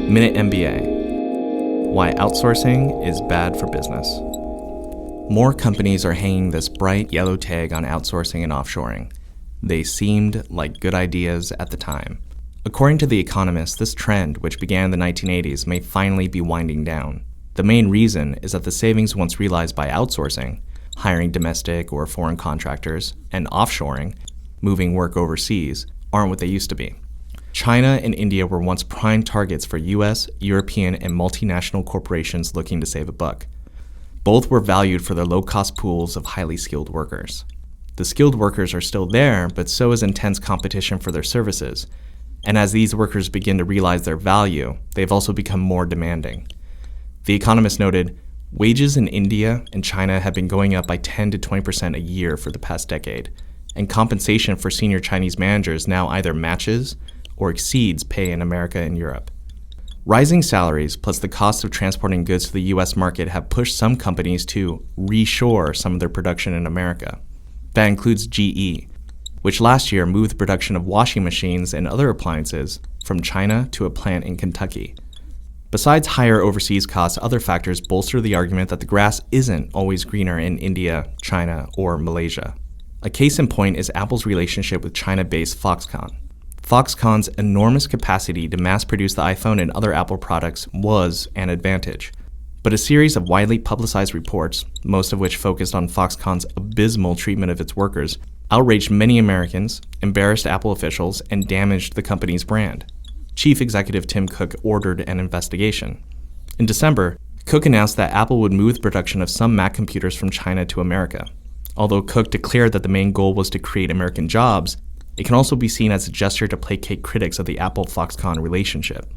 Minute MBA: Why outsourcing is bad for business. More companies are hanging this bright yellow tag on outsourcing and offshoring. They seemed like good ideas at the time. According to The Economist, this trend, which began in the 1980s, may finally be winding down. The main reason is that the savings once realized by outsourcing, hiring domestic or foreign contractors, and offshoring, moving work overseas, aren't what they used to be. China and India were once prime targets for US, European, and multinational corporations looking to save a buck. Both were valued for their low-cost pools of highly skilled workers. The skilled workers are still there, but so is intense competition for their services. And as these workers begin to realize their value, they've also become more demanding. The Economist noted, wages in India and China have been going up by 10 to 20% a year for the past decade, and compensation for senior Chinese managers now either matches or exceeds pay in America and Europe. Rising salaries plus the cost of transporting goods to the US market have pushed some companies to reshore some of their production in America. That includes GE, which last year moved the production of washing machines and other appliances from China to a plant in Kentucky. Besides higher overseas costs, other factors bolster the argument that the grass isn't always greener in India, China, or Malaysia. A case in point is Apple's relationship with China-based Foxconn. Foxconn's enormous capacity to mass-produce the iPhone and other Apple products was an advantage. But a series of widely publicized reports, most of which focused on Foxconn's abysmal treatment of its workers, outraged many Americans, embarrassed Apple officials, and damaged the company's brand. Chief Executive Tim Cook ordered an investigation. In December, Cook announced that Apple would move the production of some Mac computers from China to America. Although Cook declared that the main goal was to create American jobs, it can also be seen as a gesture to placate critics of the Apple-Foxconn relationship.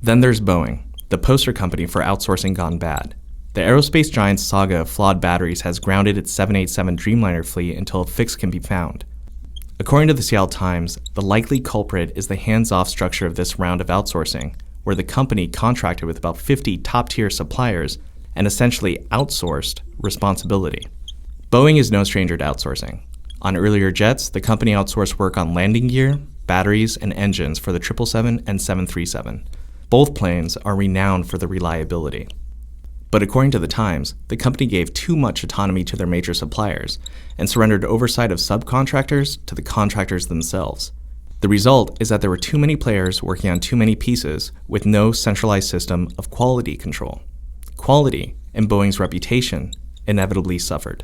Then there's Boeing, the poster company for outsourcing gone bad. The aerospace giant's saga of flawed batteries has grounded its 787 Dreamliner fleet until a fix can be found. According to the Seattle Times, the likely culprit is the hands-off structure of this round of outsourcing, where the company contracted with about 50 top-tier suppliers and essentially outsourced responsibility. Boeing is no stranger to outsourcing. On earlier jets, the company outsourced work on landing gear, batteries, and engines for the 777 and 737. Both planes are renowned for their reliability. But according to the Times, the company gave too much autonomy to their major suppliers and surrendered oversight of subcontractors to the contractors themselves. The result is that there were too many players working on too many pieces with no centralized system of quality control. Quality and Boeing's reputation inevitably suffered.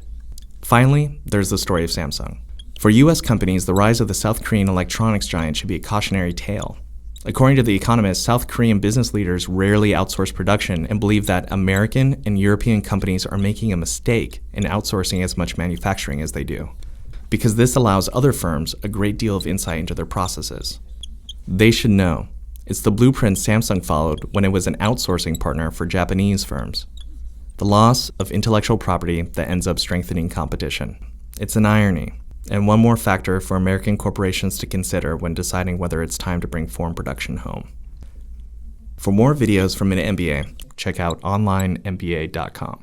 Finally, there's the story of Samsung. For US companies, the rise of the South Korean electronics giant should be a cautionary tale. According to The Economist, South Korean business leaders rarely outsource production and believe that American and European companies are making a mistake in outsourcing as much manufacturing as they do, because this allows other firms a great deal of insight into their processes. They should know. It's the blueprint Samsung followed when it was an outsourcing partner for Japanese firms. The loss of intellectual property that ends up strengthening competition. It's an irony, and one more factor for American corporations to consider when deciding whether it's time to bring foreign production home. For more videos from Minute MBA, check out onlinemba.com.